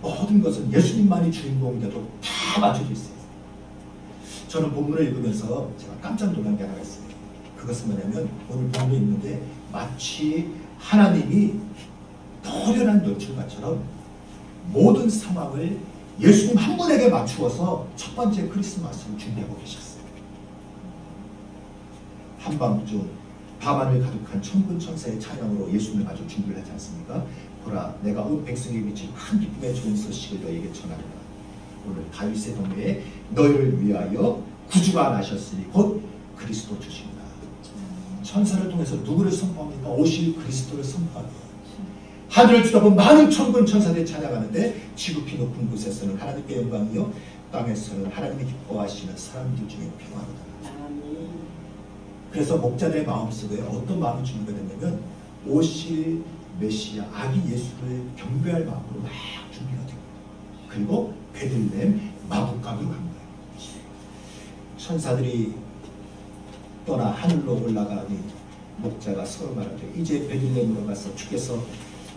모든 것은 예수님만이 주인공인데도 다 맞춰져 있어요. 저는 본문을 읽으면서 제가 깜짝 놀란 게 하나가 있어요. 그것은 뭐냐면 오늘 본문에 있는데 마치 하나님이 노련한 연출가처럼 모든 상황을 예수님 한 분에게 맞추어서 첫 번째 크리스마스를 준비하고 계셨어요. 한밤중 밤하늘 가득한 천군 천사의 찬양으로 예수님을 마주 준비를 하지 않습니까? 보라, 내가 온 백성에게 미친 큰 기쁨의 좋은 소식을 너에게 전하리라. 오늘 다윗의 동네에 너희를 위하여 구주가 나셨으니 곧 그리스도 주십니다. 천사를 통해서 누구를 선포합니까? 오실 그리스도를 선포합니다. 하늘을 쳐다본 많은 천군 천사들이 찬양하는데 지극히 높은 곳에서는 하나님께 영광이요, 땅에서는 하나님이 기뻐하시는 사람들 중에 평화로다. 그래서 목자들의 마음속에 어떤 마음이 준비가 됐냐면 오실 메시아 아기 예수를 경배할 마음으로 막 준비가 되고, 그리고 베들레헴 마구간으로 간 거예요. 천사들이 떠나 하늘로 올라가니 목자가 서로 말하되 이제 베들레헴으로 가서 주께서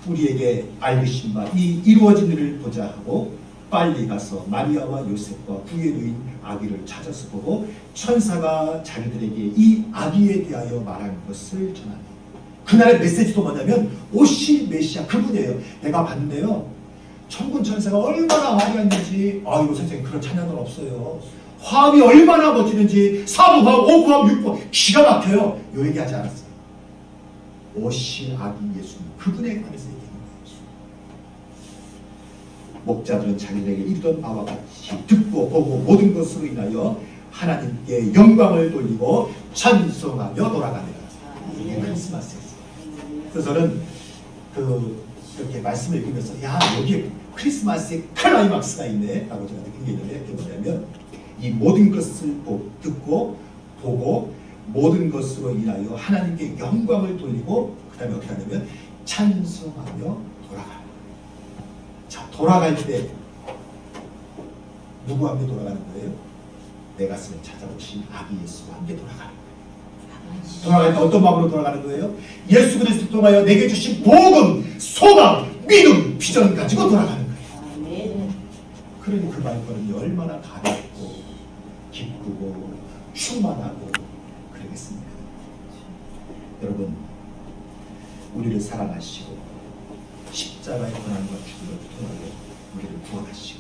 우리에게 알리신 바 이 이루어진 일을 보자 하고 빨리 가서 마리아와 요셉과 그의 누인 아기를 찾아서 보고 천사가 자기들에게 이 아기에 대하여 말한 것을 전하니, 그날의 메시지도 뭐냐면 오실 메시아 그분이에요. 내가 봤는데요, 천군 천사가 얼마나 화려했는지, 아이고 선생님 그런 찬양은 없어요. 화음이 얼마나 멋지는지 4부화음, 5부화음, 6부화음 기가 막혀요. 요 얘기하지 않았어요. 오실 아기 예수님 그분에 관해서 얘기하는 거예요. 목자들은 자기들에게 이르던 바와 같이 듣고 보고 모든 것으로 인하여 하나님께 영광을 돌리고 찬송하며 돌아가니라. 이게 크리스마스였어요. 그래서 저는 이렇게 말씀을 읽으면서 야, 여기에 크리스마스의 클라이막스가 있네 라고 제가 느낀 게 있는데, 그게 뭐냐면 이 모든 것을 듣고 보고 모든 것으로 인하여 하나님께 영광을 돌리고 그 다음에 어떻게 하냐면 찬송하며 돌아가는. 자, 돌아갈 때 누구와 함께 돌아가는 거예요? 내 가슴에 찾아오신 아기 예수와 함께 돌아가는 거예요. 돌아갈 때 어떤 마음으로 돌아가는 거예요? 예수 그리스도 통하여 내게 주신 복음, 소망, 믿음, 비전 가지고 돌아가는 거예요. 그러니 그 말씀이 얼마나 가볍고 기쁘고 충만하고 그러겠습니까? 여러분, 우리를 사랑하시고 십자가의 고난과 죽음을 통하여 우리를 구원하시고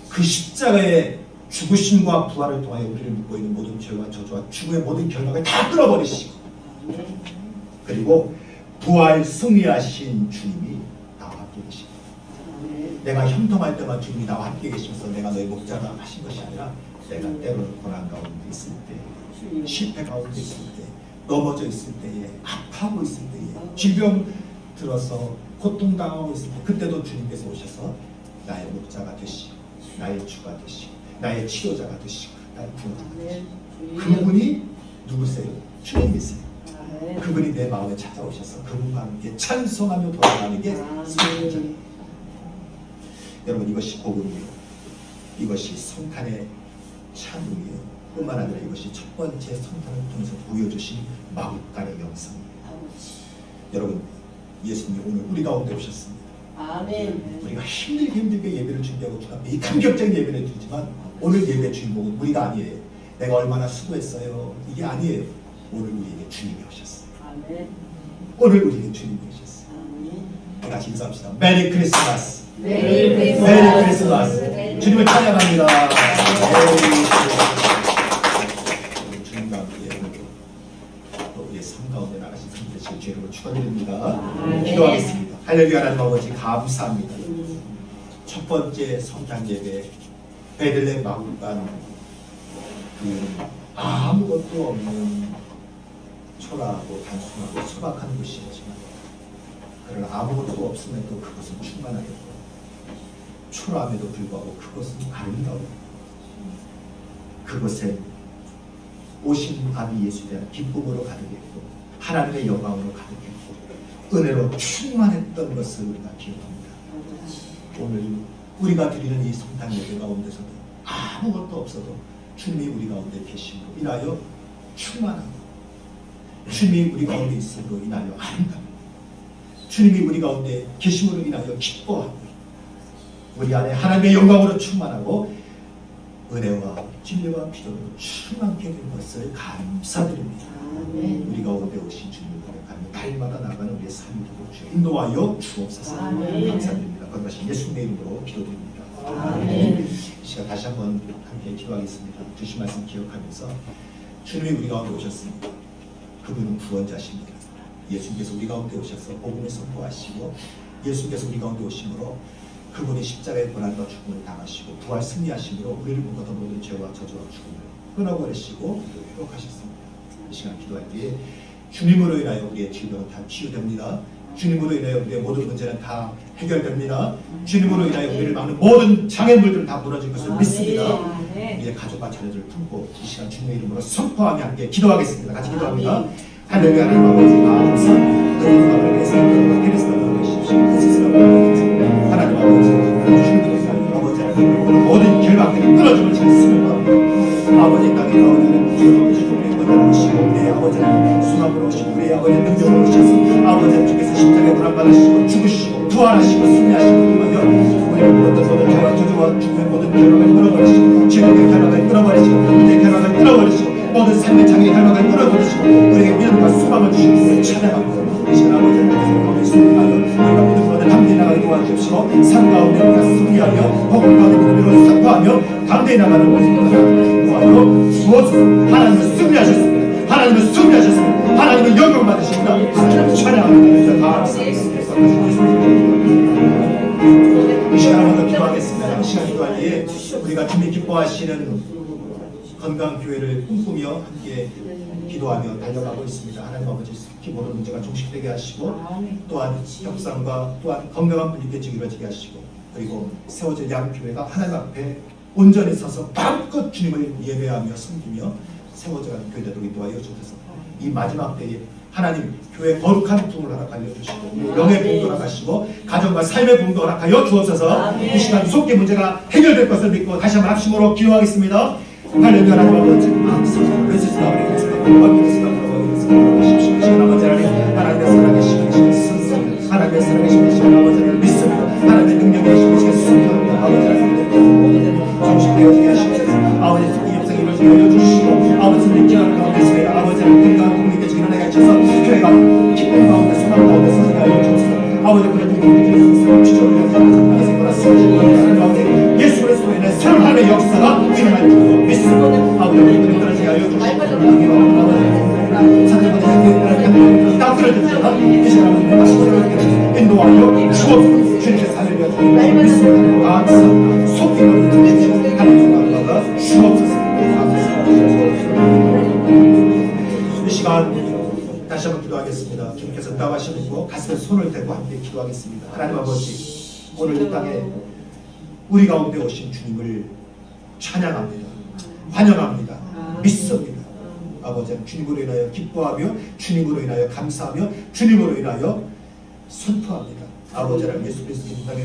그 십자가의 죽으심과 부활을 통하여 우리를 묻고 있는 모든 죄와 저주와 죽음의 모든 결박을 다 끊어버리시고 그리고 부활 승리하신 주님이 나와 함께 계십니다. 내가 형통할 때만 주님이 나와 함께 계시면서 내가 너의 목자라 하신 것이 아니라 내가 때로는 고난 가운데 있을 때, 실패 가운데 있을 때, 넘어져 있을 때에, 아파하고 있을 때에, 질병 들어서 고통당하고 있을 때 그때도 주님께서 오셔서 나의 목자가 되시고 나의 주가 되시고 나의 치료자가 되시고 나의 구원자가 되시고 그분이 누구세요? 주님이세요. 그분이 내 마음에 찾아오셔서 그분과 함께 찬송하며 돌아가는 게 성탄절. 여러분 이것이 복음이에요. 이것이 성탄의 찬송이에요. 뿐만 아니라 이것이 첫 번째 성탄을 통해서 보여주신 마국간의 영성이에요. 여러분 예수님이 오늘 우리 가운데 오셨습니다. 아멘. 우리가 힘들게 예배를 준비하고 주 앞에 이 감격적인 예배를 드리지만 오늘 예배의 주인공은 우리가 아니에요. 내가 얼마나 수고했어요. 이게 아니에요. 오늘 우리에게 주님이 오셨어요. 아멘. 오늘 우리에게 주님이 오셨어요. 아멘. 우리 같이 인사합시다. 메리 크리스마스. 메리 크리스마스. 메리 크리스마스. 주님을 찬양합니다. 주님과 함께 또 우리의 삶 가운데 나가신 성도 되시길 주님으로 축원드립니다. 기도하겠습니다. 할렐루야. 하나님 아버지 감사합니다. 첫 번째 성탄 예배 베들레헴 마국간 아무것도 없는 초라하고 단순하고 소박한 곳이었지만 그러나 아무것도 없음에도 그것은 충만하겠고 초라함에도 불구하고 그것은 아름다워. 그것에 오신 아비 예수에 대한 기쁨으로 가득했고 하나님의 영광으로 가득했고 은혜로 충만했던 것을 우리가 기억합니다. 오늘 우리가 드리는 이 성탄 예배 가운데서도 아무것도 없어도 주님이 우리 가운데 계심으로 인하여 충만하고 주님이 우리 가운데 있음으로 인하여 아름답고 주님이 우리 가운데 계심으로 인하여 기뻐하고 우리 안에 하나님의 영광으로 충만하고 은혜와 진리와 기도로 충만하게 된 것을 감사드립니다. 아멘. 우리 가운데 오신 주님을 고백하며 날마다 나가는 우리의 삶이 되고 주 인도하여 주옵소서. 아멘. 감사드립니다. 거듭하신 예수님의 이름으로 기도드립니다. 아멘. 이 시간 다시 한번 함께 기도하겠습니다. 주신 말씀 기억하면서 주님이 우리 가운데 오셨습니다. 그분은 구원자십니다. 예수님께서 우리 가운데 오셔서 복음을 선포하시고 예수님께서 우리 가운데 오심으로 그분이 십자가의 고난과 죽음을 당하시고 부활 승리하심으로 우리를 묶었던 모든 죄와 저주와 죽음을 끊어버리시고 회복하셨습니다. 이 시간 기도할 때에 주님으로 인하여 우리의 질병은 다 치유됩니다. 주님으로 인하여 우리의 모든 문제는 다 해결됩니다. 주님으로 인하여 우리를 막는 모든 장애물들은 다 무너질 것을 믿습니다. 우리의 가족과 자녀들을 품고 이 시간 주님의 이름으로 선포하며 함께 기도하겠습니다. 같이 기도합니다. 할렐루야. 하나님 아버지 감사합니다. 그리스도를 위해서 그리스도를 위하십시오. 하나님 아버지 주님의 아버지 모든 결박들이 끊어짐을 찾습니다. 아버지 땅에 나오는 주님의 권한을 오시고 우리의 아버지는 수납으로 오시고 우리의 아버지는 능력으로 오셔서 아버지 주께서 십자가에 고난받으시고 죽으시고 부활하시고 승리하시고 그러며 우리의 모든 죄와 저주와 죽음의 모든 결박을 끊어버리시고 질병의 결박을 끊어버리시고 문제의 결박을 끊어버리시고 모든 삶의 장애의 결박을 끊어버리시고 우리에게 믿음과 소망을 주시고 우리를 찬양하고 이 시간 아버지를 가운데 승리하여 우리가 믿음 가운데 함께 나가게 도와주십시오. 삶 가운데 우리가 승리하며 복음 가운데 믿음으로 선포하며 가운데 나가는 모습을 도와주어 주옵소서. 하나님은 승리하셨습니다. 하나님은 승리하셨습니다. 하나님은 영광 받으십니다. 하나님을 찬양합니다. 이 시간 한번 더 기도하겠습니다. 이 시간 기도할 때에 우리가 주님 기뻐하시는 건강교회를 꿈꾸며 함께 기도하며 달려가고 있습니다. 하나님 아버지 특히 모든 문제가 종식되게 하시고 또한 협상과 또한 건강한 분위기가 이루어지게 하시고 그리고 세워질 양교회가 하나님 앞에 온전히 서서 마음껏 주님을 예배하며 섬기며 세워져가는 교회 되도록 인도하여 주셔서 이 마지막 때에 하나님 교회 거룩한 부흥을 허락하여 주시고 영의 부흥도 허락하시고 가정과 삶의 부흥도 허락하여 주옵소서. 이 시간 속기 문제가 해결될 것을 믿고 다시 한번 합심으로 기도하겠습니다. 할렐루야. 하나님 아버지 하나님의 살아계시는 하나님의 살아계시는 아버지를 믿습니다. 하나님의 능력이 되시는 아버지를 정식되어지게 하시옵소서. 아버지 특히 역사에 이루어지게 하여주시고 아버지를 기하는 가운데 아버지를 건강한 국민께 일어나게 하셔서 교회가 기쁨 가운데 주시고 상대방의 땅들을 주시고 이 사람은 하시는 인도하여 주옵소서. 주님의 삶을 위하여 믿습니다. 감사합니다. 속히 주십시오. 하나님 나라가 주옵소서. 이 시간 다시 한번 기도하겠습니다. 주님께서 응답하시고 가슴에 손을 대고 함께 기도하겠습니다. 하나님 아버지, 오늘 이 땅에 우리 가운데 오신 주님을 찬양합니다. 환영합니다. 믿습니다. 아버지, 주님으로 인하여 기뻐하며 주님으로 인하여 감사하며 주님으로 인하여 선포합니다. 아버지를 예수 그리스도의 땅에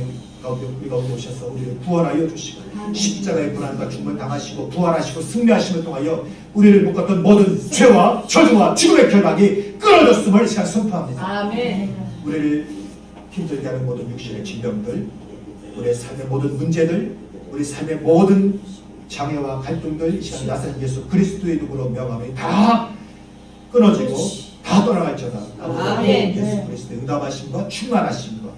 우리 가운데 오셔서 우리를 구원하여 주시고 십자가의 고난과 죽음을 당하시고 부활하시고 승리하심을 통하여 우리를 묶었던 모든 죄와 저주와 죽음의 결박이 끊어졌음을 제가 선포합니다. 아멘. 우리를 힘들게 하는 모든 육신의 질병들, 우리의 삶의 모든 문제들, 우리 삶의 모든 장애와 갈등들 이 시간 나선 예수 그리스도의 이름으로 명함이 다 끊어지고 다 떠나갈지어다. 아멘. 예수 그리스도의 응답하심과 충만하심과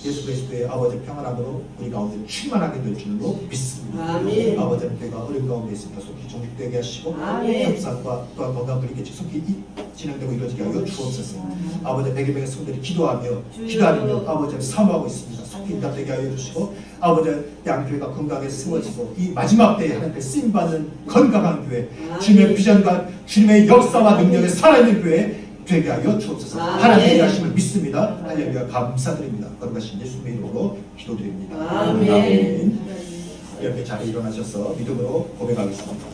예수 그리스도의 아버지 평안함으로 우리 가운데 충만하게 될 줄로 믿습니다. 아멘. 아버지는 내가 어려운 가운데 있습니다. 속히 종식되게 하시고 아멘. 협상과 또한 건강을 이렇게 속히 진행되고 이루어지게 하여 주옵소서. 아버지 백일백의 성들이 기도하며 아버지를 사모하고 있습니다. 속히 응답되게 하여 주시고 아버지 양교회가 건강에 세워지고 이 마지막 때에 하나님께 쓰임받는 건강한 교회, 주님의 비전과 주님의 역사와 능력에 살아있는 교회 되게 하여 주옵소서. 하나님의 일하심을 믿습니다. 할렐루야. 감사드립니다. 거룩하신 예수님의 이름으로 기도드립니다. 아멘. 이렇게 자리에 일어나셔서 믿음으로 고백하겠습니다.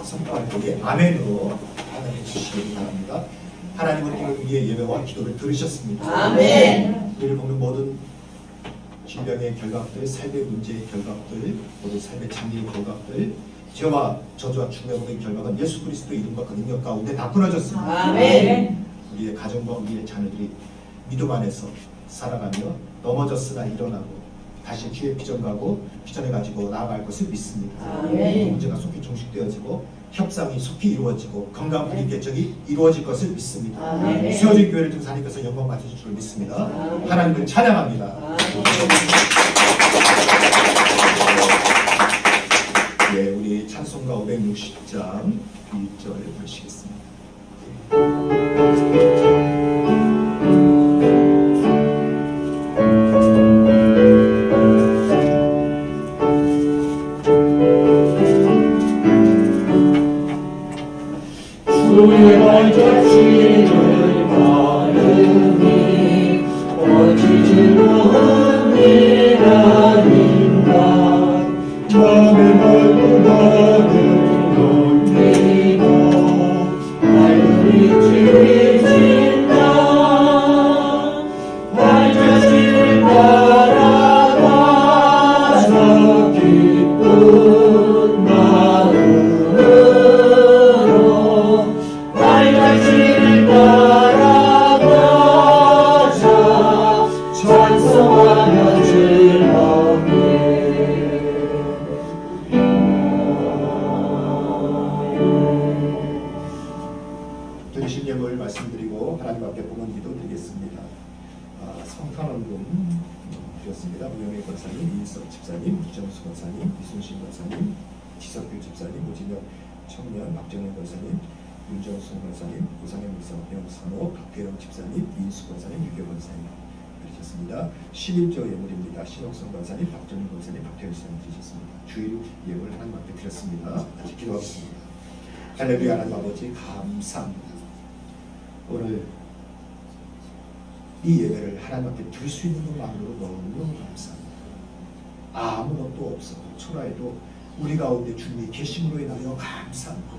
선포할 때에 아멘으로 하나님 주시기 바랍니다. 하나님은 우리의 예배와 기도를 들으셨습니다. 아멘. 우리를 보는 모든 질병의 결각들, 삶의 문제의 결각들, 모든 삶의 장애의 결각들, 죄와 저주와 죽음의 모든 결박은 예수 그리스도의 이름과 그 능력 가운데 다 끊어졌습니다. 아멘. 우리의 가정과 우리의 자녀들이 믿음 안에서 살아가며 넘어졌으나 일어나고 다시 주의 비전 가고 비전을 가지고 나아갈 것을 믿습니다. 아멘. 문제가 속히 종식되어지고 협상이 속히 이루어지고 건강 분리 개척이 이루어질 것을 믿습니다. 아멘. 세워진 교회를 통해서 하나님께서 영광 받으실 줄 믿습니다. 하나님을 찬양합니다. 네, 우리 찬송가 560장 1절 보시겠습니다. 주의 발자취를 바르니 어찌지 못합니다. 마음의 말고 나를 돌리고 발걸이 들이친다. 발자취를 따라가자 기쁜 마음으로 발자취를 따라가자 찬송하며 즐겁게 들으신 예물 말씀드리고 하나님 앞에 복은 기도 드리겠습니다. 성탄원금 드렸습니다. 우영애 권사님, 이인석 집사님, 이정수 권사님, 이순신 권사님, 지석규 집사님, 오진영 청년, 박정현 권사님, 윤정순 권사님, 우상현 목사, 영산호, 박태영 집사님, 이인수 권사님, 유교 권사님 드리셨습니다. 11조 예물입니다. 신옥성 권사님, 박정현 권사님, 박태영 집사님 드리셨습니다. 주일 예물 하나님 앞에 드렸습니다. 다시 기도하겠습니다. 할렐루야. 하나님 아버지 감사합니다. 오늘 이 예배를 하나님 앞에 드릴 수 있는 것만으로 너무너무 감사합니다. 아무것도 없어도 초라해도 우리 가운데 주님이 계심으로 인하여 감사합니다.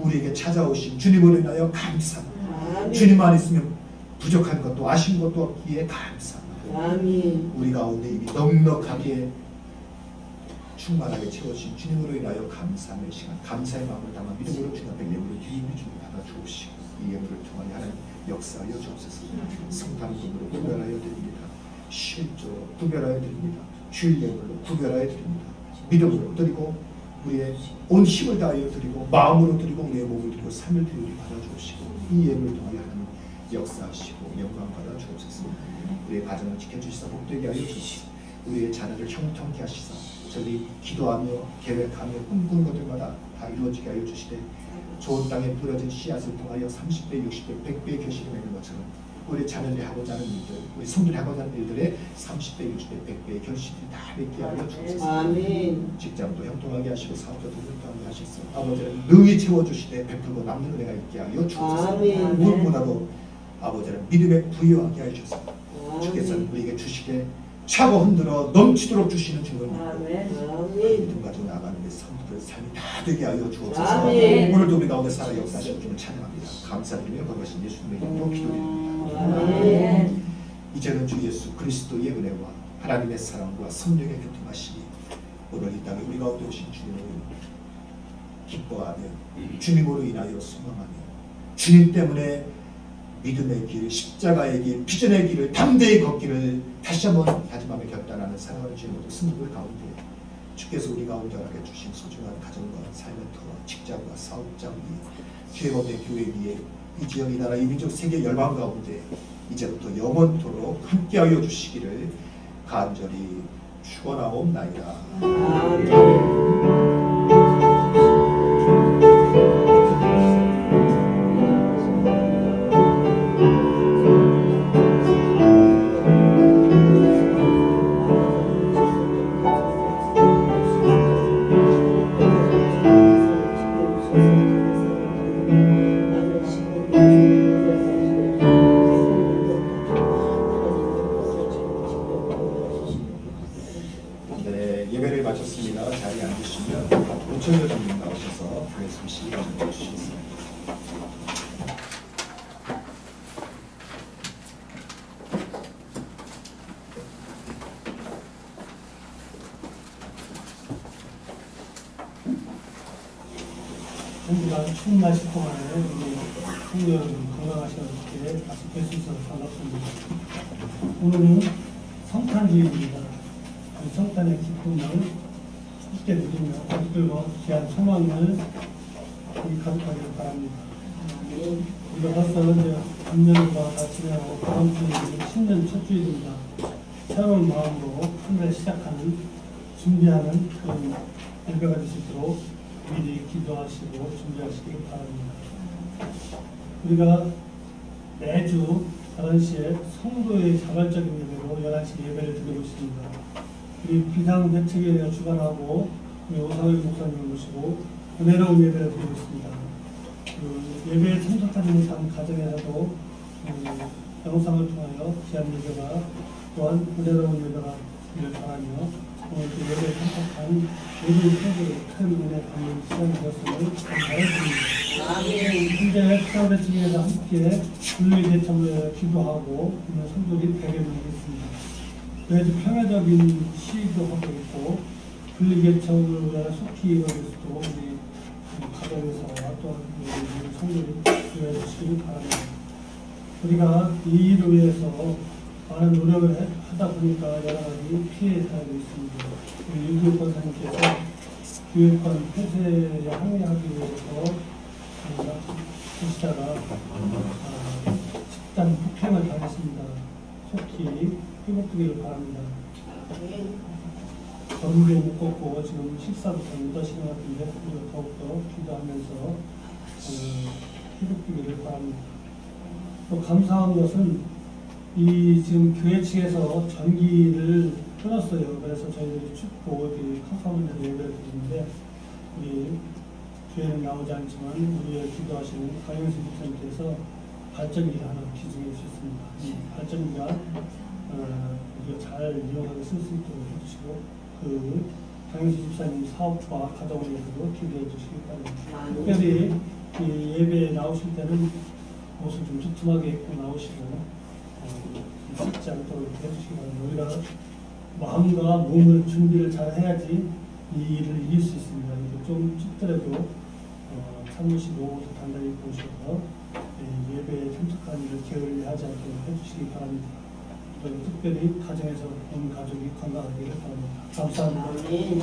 우리에게 찾아오신 주님으로 인하여 감사합니다. 주님만 있으면 부족한 것도 아쉬운 것도 없기에 감사합니다. 아멘. 우리 가운데 이미 넉넉하게 충만하게 채워주신 주님으로 인하여 감사의 시간, 감사의 마음을 담아 믿음으로 주님 앞에 예물을 드리는 주님 받아 주옵시고 이 예물을 통하여 하나님 역사하여 주옵소서. 성탄금으로 구별하여 드립니다. 실조로 구별하여 드립니다. 주일 예물로 구별하여 드립니다. 믿음으로 드리고 우리의 온 힘을 다하여 드리고 마음으로 드리고 우리의 몸을 드리고 삶을 드리고 받아 주옵시고 이 예물을 통하여 하나님 역사하시고 영광 받아 주옵소서. 우리의 가정을 지켜주시사 복되게 하여 주시고 우리의 자녀를 형통케 하시사 저희 기도하며 계획하며 꿈꾸는 것들마다 다 이루어지게 하여 주시되 좋은 땅에 뿌려진 씨앗을 통하여 30배, 60배, 100배의 결실을 맺는 것처럼 우리 자녀들이 하고자 하는 일들, 우리 성들이 하고자 하는 일들의 30배, 60배, 100배의 결실이 다 맺게 하여 주옵소서. 아멘. 직장도 형통하게 하시고 사업도 형통하게 하시소. 아버지는 능히 채워주시되 베풀고 남는 은혜가 있게 하여 주옵소서. 아멘. 무엇보다도 아버지는 믿음에 부여하게 하여 주옵소서. 주께서는 우리에게 주시되 차고 흔들어 넘치도록 주시는 주를 믿고 아멘. 믿음 가지고 나가는 데 성도의 삶이 다 되게 하여 주옵소서. 아멘. 오늘도 우리 가운데 살아 역사하시는 주를 찬양합니다. 감사드리며 거룩하신 예수님의 이름으로 기도드립니다. 아멘. 이제는 주 예수 그리스도의 은혜와 하나님의 사랑과 성령의 교통하심이 오늘 이 땅에 우리 가운데 오신 주님을 기뻐하며 주님으로 인하여 소망하며 주님 때문에 믿음의 길, 십자가의 길, 비전의 길을 담대히 걷기를 다시 한번 다짐하며 결단하는 사랑하는 주의 모든 성도들 가운데 주께서 우리 가운데 허락해 주신 소중한 가정과 삶의 터, 직장과 사업장 위, 주의 가운데 교회 위에 이 지역, 이 나라, 이 민족, 세계 열방 가운데 이제부터 영원토록 함께하여 주시기를 간절히 축원하옵나이다. 아멘. 네, 예배를 마쳤습니다. 자리에 앉으시면 오천여 장님 나오셔서 말씀 시간 주시겠습니다. 공부가 추운 날씨 동안에 우리 청년 건강하시게 다시 뵐 수 있어서 반갑습니다. 오늘은 성탄주의입니다. 이 성탄의 기쁨을 함께 누리며 가족들과 귀한 소망을 가득하기를 바랍니다. 우리가 벌써 이제 작년과 다 지나고 다음 주는 신년 첫 주일입니다. 새로운 마음으로 한 달 시작하는 준비하는 그런 예배가 될 수 있도록 미리 기도하시고 준비하시기 바랍니다. 우리가 매주 11시에 성도의 자발적인 예배로 11시 예배를 드리고 있습니다. 우리 비상대책위원회가 주관하고 우리 오상일 목사님을 모시고 은혜로운 예배를 드리고 있습니다. 그 예배에 참석하지 못한 가정에서도 영상을 통하여 귀한 예배가 또한 은혜로운 예배가 되기를 바라며 오늘 그 예배에 참석한 모든 성도의 큰 은혜 받는 시간이 되었음을 감사드립니다. 아멘. 현재 피상대책위에서 함께 분리대청을 기도하고 있는 성도들이 100여 명이 있습니다. 그래도 평화적인 시위도 하고 있고 분리대청을 위한 속히 이루어질 수 있도록 우리 가정에서와 또한 우리 성도들이 기도해 주시기 바랍니다. 우리가 이 일을 위해서 많은 노력을 하다 보니까 여러 가지 피해 사례도 있습니다. 우리 윤교권 사님께서 교육권 폐쇄에 항의하기 위해서 하시다가 집단 폭행을 당했습니다. 속히 회복되기를 바랍니다. 전도 못 걷고 지금 식사부터 8시간 같은데 우리가 더욱더 기도하면서 회복되기를 바랍니다. 또 감사한 것은 이 지금 교회 측에서 전기를 끊었어요. 그래서 저희들이 춥고 캄캄한 데서 예배를 드리는데 우리 교회는 나오지 않지만 우리의 기도하시는 강영수 집사님께서 발전기를 하나 기증해 주셨습니다. 이 발전기가 우리가 잘 이용하게 쓸 수 있도록 해주시고 그 강영수 집사님 사업과 가정을 위해서도 기도해 주시기 바랍니다. 특별히 이 예배에 나오실 때는 옷을 좀 두툼하게 입고 나오시고 씻지 않도록 이렇게 해주시기 바랍니다. 우리가 마음과 몸을 준비를 잘 해야지 이 일을 이길 수 있습니다. 이렇게 좀 춥더라도 참으시고 옷을 단단히 입고 오셔서 예배에 참석하는 일을 게을리하지 않도록 해주시기 바랍니다. 그리고 특별히 가정에서 온 가족이 건강하기를 바랍니다. 감사합니다. 아멘.